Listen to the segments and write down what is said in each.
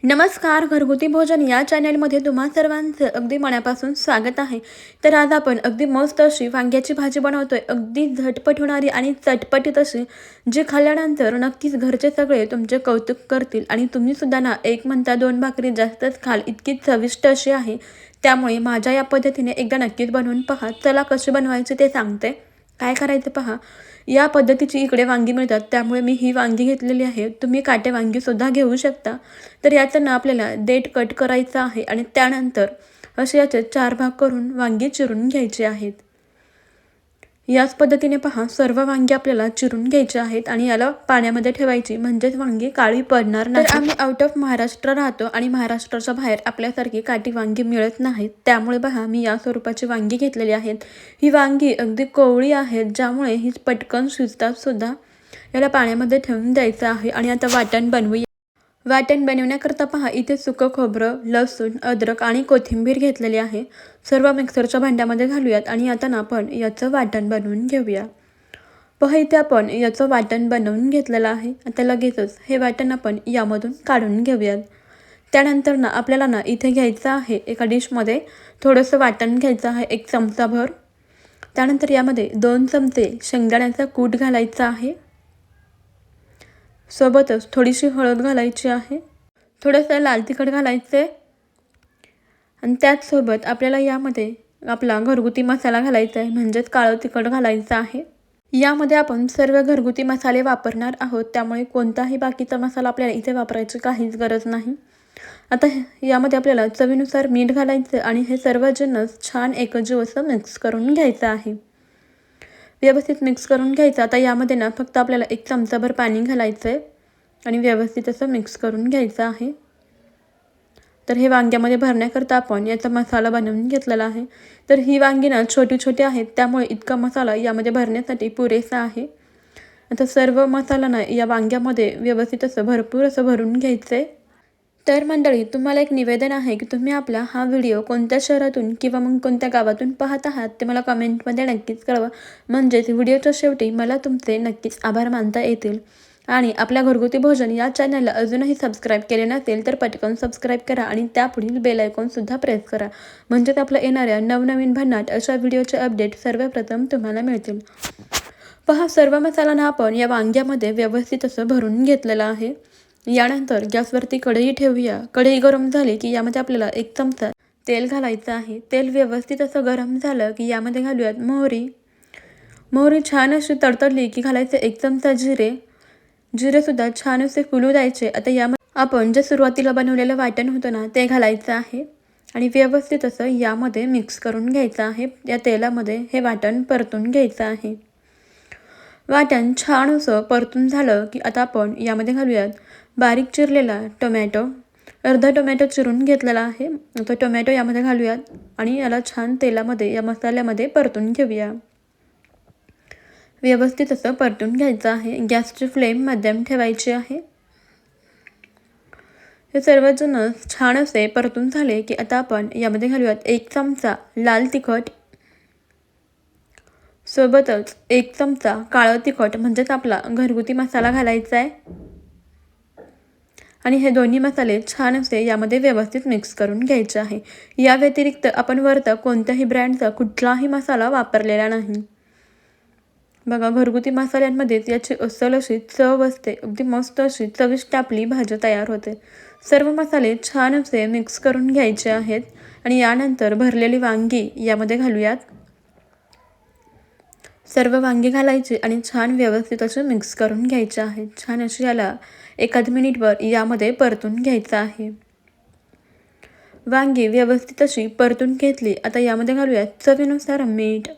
नमस्कार, घरगुती भोजन या चॅनलमध्ये तुम्हा सर्वांचं अगदी मनापासून स्वागत आहे. तर आज आपण अगदी मस्त अशी वांग्याची भाजी बनवतोय. अगदी झटपट होणारी आणि चटपटीत अशी, जी खाल्ल्यानंतर नक्कीच घरचे सगळे तुमचे कौतुक करतील आणि तुम्ही सुद्धा ना एक म्हणता दोन भाकरी जास्तच खाल इतकी चविष्ट अशी आहे. त्यामुळे माझ्या या पद्धतीने एकदा नक्कीच बनवून पहा. चला कशी बनवायची ते सांगते. काय करायचं पहा, या पद्धतीची इकडे वांगी मिळतात, त्यामुळे मी ही वांगी घेतलेली आहे. तुम्ही काटे वांगीसुद्धा घेऊ शकता. तर याचं ना आपल्याला देठ कट करायचं आहे आणि त्यानंतर असे याचे 4 भाग करून वांगी चिरून घ्यायचे आहेत. याच पद्धतीने पहा, सर्व वांगी आपल्याला चिरून घ्यायचे आहेत आणि याला पाण्यामध्ये ठेवायची, म्हणजेच वांगी काळी पडणार नाही. तर आम्ही आउट ऑफ महाराष्ट्र राहतो आणि महाराष्ट्राच्या बाहेर आपल्यासारखी काठी वांगी मिळत नाहीत. त्यामुळे पहा, मी या स्वरूपाची वांगी घेतलेली आहेत. ही वांगी अगदी कोवळी आहेत, ज्यामुळे ही पटकन शिजतात सुद्धा. याला पाण्यामध्ये ठेवून द्यायचं आहे आणि आता वाटण बनवूया. वाटण बनवण्याकरता पहा, इथे सुकं खोबरं, लसूण, अद्रक आणि कोथिंबीर घेतलेली आहे. सर्व मिक्सरच्या भांड्यामध्ये घालूयात आणि आता ना आपण याचं वाटण बनवून घेऊया. पहा, इथे आपण याचं वाटण बनवून घेतलेलं आहे. आता लगेचच हे वाटण आपण यामधून काढून घेऊयात. त्यानंतर ना आपल्याला ना इथे घ्यायचं आहे, एका डिशमध्ये थोडंसं वाटण घ्यायचं आहे, 1 चमचाभर. त्यानंतर यामध्ये 2 चमचे शेंगदाण्याचा कूट घालायचा आहे. सोबतच थोडीशी हळद घालायची आहे, थोडंसं लाल तिखट घालायचं आहे आणि त्याचसोबत आपल्याला यामध्ये आपला घरगुती मसाला घालायचा आहे, म्हणजेच काळं तिखट घालायचं आहे. यामध्ये आपण सर्व घरगुती मसाले वापरणार आहोत, त्यामुळे कोणताही बाकीचा मसाला आपल्याला इथे वापरायची काहीच गरज नाही. आता यामध्ये आपल्याला चवीनुसार मीठ घालायचं आणि हे सर्व जिन्नस छान एकजीव असं मिक्स करून घ्यायचं आहे. व्यवस्थित मिक्स करून घ्यायचं. आता यामध्ये ना फक्त आपल्याला 1 चमचाभर पाणी घालायचं आहे आणि व्यवस्थित असं मिक्स करून घ्यायचं आहे. तर हे वांग्यामध्ये भरण्याकरता आपण याचा मसाला बनवून घेतलेला आहे. तर ही वांगी ना छोटी छोटी आहेत, त्यामुळे इतका मसाला यामध्ये भरण्यासाठी पुरेसा आहे. आता सर्व मसाला ना या वांग्यामध्ये व्यवस्थित असं भरपूर असं भरून घ्यायचं आहे. तर मंडळी, तुम्हाला एक निवेदन आहे की तुम्ही आपला हा व्हिडिओ कोणत्या शहरातून किंवा मग कोणत्या गावातून पाहत आहात ते मला कमेंटमध्ये नक्कीच कळवा. म्हणजेच व्हिडिओच्या शेवटी मला तुमचे नक्कीच आभार मानता येतील. आणि आपल्या घरगुती भोजन या चॅनलला अजूनही सबस्क्राईब केले नसेल तर पटकन सबस्क्राईब करा आणि त्यापुढील बेल आयकॉनसुद्धा प्रेस करा, म्हणजेच आपल्या येणाऱ्या नवनवीन भन्नाट अशा व्हिडिओचे अपडेट सर्वप्रथम तुम्हाला मिळतील. पहा, सर्व मसाला ना आपण या वांग्यामध्ये व्यवस्थित असं भरून घेतलेला आहे. यानंतर गॅसवरती कढई ठेवूया. कढई गरम झाली की यामध्ये आपल्याला 1 चमचा तेल घालायचं आहे. तेल व्यवस्थित असं गरम झालं की यामध्ये घालूयात मोहरी. मोहरी छान अशी तडतडली की घालायचे 1 चमचा जिरे. जिरेसुद्धा छान असे फुलू द्यायचे. आता यामध्ये आपण जे सुरुवातीला बनवलेलं वाटण होतं ना ते घालायचं आहे आणि व्यवस्थित असं यामध्ये मिक्स करून घ्यायचं आहे. या तेलामध्ये हे वाटण परतून घ्यायचं आहे. वाटण छान असं परतून झालं की आता आपण यामध्ये घालूयात बारीक चिरलेला टोमॅटो. अर्धा टोमॅटो चिरून घेतलेला आहे. आता टोमॅटो यामध्ये घालूयात आणि याला छान तेलामध्ये या मसाल्यामध्ये परतून घेऊया. व्यवस्थित असं परतून घ्यायचं आहे. गॅसची फ्लेम मध्यम ठेवायची आहे. हे सर्वजण छान असे परतून झाले की आता आपण यामध्ये घालूयात 1 चमचा लाल तिखट. सोबतच 1 चमचा काळं तिखट, म्हणजेच आपला घरगुती मसाला घालायचा आहे आणि हे दोन्ही मसाले छान असे यामध्ये व्यवस्थित मिक्स करून घ्यायचे आहे. या व्यतिरिक्त आपण वरता कोणत्याही ब्रँडचा कुठलाही मसाला वापरलेला नाही. बघा, घरगुती मसाल्यांमध्येच याची अस्सल अशी चव असते. अगदी मस्त अशी चविष्ट आपली भाजी तयार होते. सर्व मसाले छान असे मिक्स करून घ्यायचे आहेत आणि यानंतर भरलेली वांगी यामध्ये घालूयात. सर्व वांगी घालायची आणि छान व्यवस्थित असे मिक्स करून घ्यायचे आहे. छान अशी याला 1 मिनिटभर यामध्ये परतून घ्यायचं आहे. वांगी व्यवस्थित अशी परतून घेतली. आता यामध्ये घालूयात चवीनुसार मीठ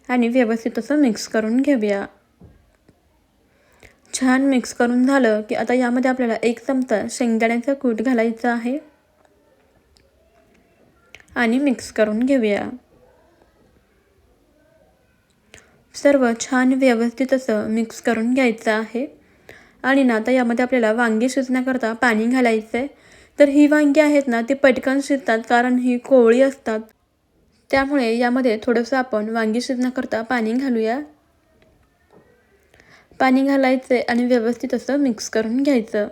आणि व्यवस्थित असं मिक्स करून घेऊया. छान मिक्स करून झालं की आता यामध्ये आपल्याला 1 चमचा शेंगदाण्याचा कूट घालायचा आहे आणि मिक्स करून घेऊया. सर्व छान व्यवस्थित असं मिक्स करून घ्यायचं आहे आणि ना आता यामध्ये आपल्याला वांगी शिजण्याकरता पाणी घालायचं आहे. तर ही वांगी आहेत ना ती पटकन शिजतात, कारण ही कोवळी असतात. त्यामुळे यामध्ये थोडंसं आपण वांगी शिजण्याकरता पाणी घालूया. पाणी घालायचं आणि व्यवस्थित असं मिक्स करून घ्यायचं.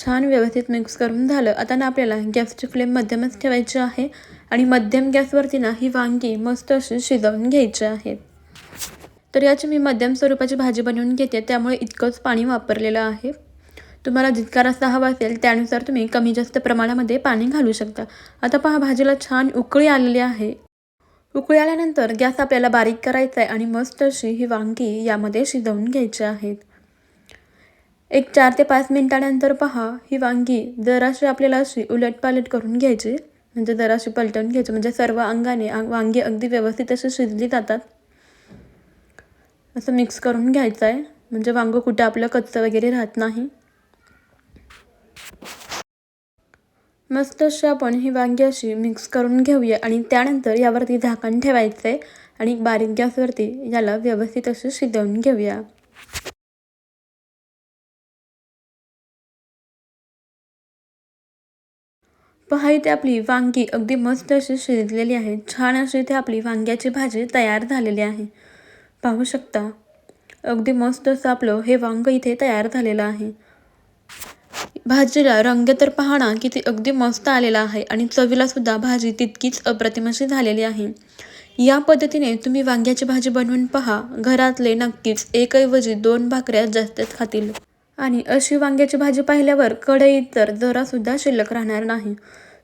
छान व्यवस्थित मिक्स करून झालं. आता ना आपल्याला गॅसची फ्लेम मध्यमच ठेवायची आहे आणि मध्यम गॅसवरती ना ही वांगी मस्त अशी शिजवून घ्यायची आहेत. तर याची मी मध्यम स्वरूपाची भाजी बनवून घेते, त्यामुळे इतकंच पाणी वापरलेलं आहे. तुम्हाला जितका रस्सा हवा असेल त्यानुसार तुम्ही कमी जास्त प्रमाणामध्ये पाणी घालू शकता. आता पहा भाजीला छान उकळी आलेली आहे. उकळी आल्यानंतर गॅस आपल्याला बारीक करायचा आहे आणि मस्त अशी ही वांगी यामध्ये शिजवून घ्यायची आहेत. एक 4 ते 5 मिनिटानंतर पहा ही वांगी जराशी आपल्याला अशी उलटपालट करून घ्यायची, म्हणजे जराशी पलटवून घ्यायची, म्हणजे सर्व अंगाने वांगी अगदी व्यवस्थित अशी शिजली जातात. असं मिक्स करून घ्यायचं आहे, म्हणजे वांगं कुठं आपलं कच्चं वगैरे राहत नाही. मस्त अशी आपण ही वांगी अशी मिक्स करून घेऊया आणि त्यानंतर यावरती झाकण ठेवायचं आहे आणि बारीक गॅसवरती याला व्यवस्थित अशी शिजवून घेऊया. पहा इथे आपली वांगी अगदी मस्त अशी शिजलेली आहे. छान अशी इथे आपली वांग्याची भाजी तयार झालेली आहे. पाहू शकता अगदी मस्त असं आपलं हे वांग इथे तयार झालेलं आहे. भाजीला रंग तर पहा ना किती अगदी मस्त आलेला आहे आणि चवीला सुद्धा भाजी तितकीच अप्रतिम अशी झालेली आहे. या पद्धतीने तुम्ही वांग्याची भाजी बनवून पहा. घरातले नक्कीच एकऐवजी 2 भाकऱ्या जास्तच खातील आणि अशी वांग्याची भाजी पाहिल्यावर कढईत तर जरासुद्धा शिल्लक राहणार नाही.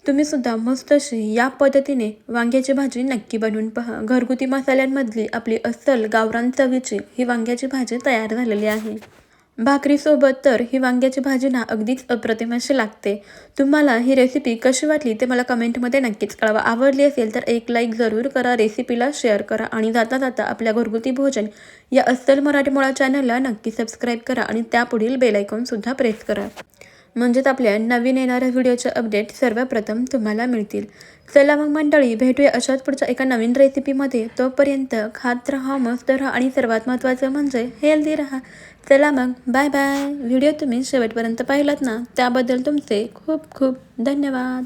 तुम्ही सुद्धा मस्त अशी या पद्धतीने वांग्याची भाजी नक्की बनवून पहा. घरगुती मसाल्यांमधली आपली अस्सल गावरान चवीची ही वांग्याची भाजी तयार झालेली आहे. भाकरीसोबत तर ही वांग्याची भाजी ना अगदीच अप्रतिम अशी लागते. तुम्हाला ही रेसिपी कशी वाटली ते मला कमेंटमध्ये नक्कीच कळवा. आवडली असेल तर एक लाईक जरूर करा, रेसिपीला शेअर करा आणि जाता जाता आपल्या घरगुती भोजन या अस्सल मराठी मुळा चॅनलला नक्की सबस्क्राईब करा आणि त्यापुढील बेल आयकॉनसुद्धा प्रेस करा, म्हणजेच आपल्या नवीन येणाऱ्या व्हिडिओचे अपडेट सर्वप्रथम तुम्हाला मिळतील. चला मग मंडळी, भेटूया अशाच पुढच्या एका नवीन रेसिपीमध्ये. तोपर्यंत खात राहा, मस्त राहा आणि सर्वात महत्त्वाचं म्हणजे हेल्दी राहा. चला मग, बाय बाय. व्हिडिओ तुम्ही शेवटपर्यंत पाहिलात ना त्याबद्दल तुमचे खूप खूप धन्यवाद.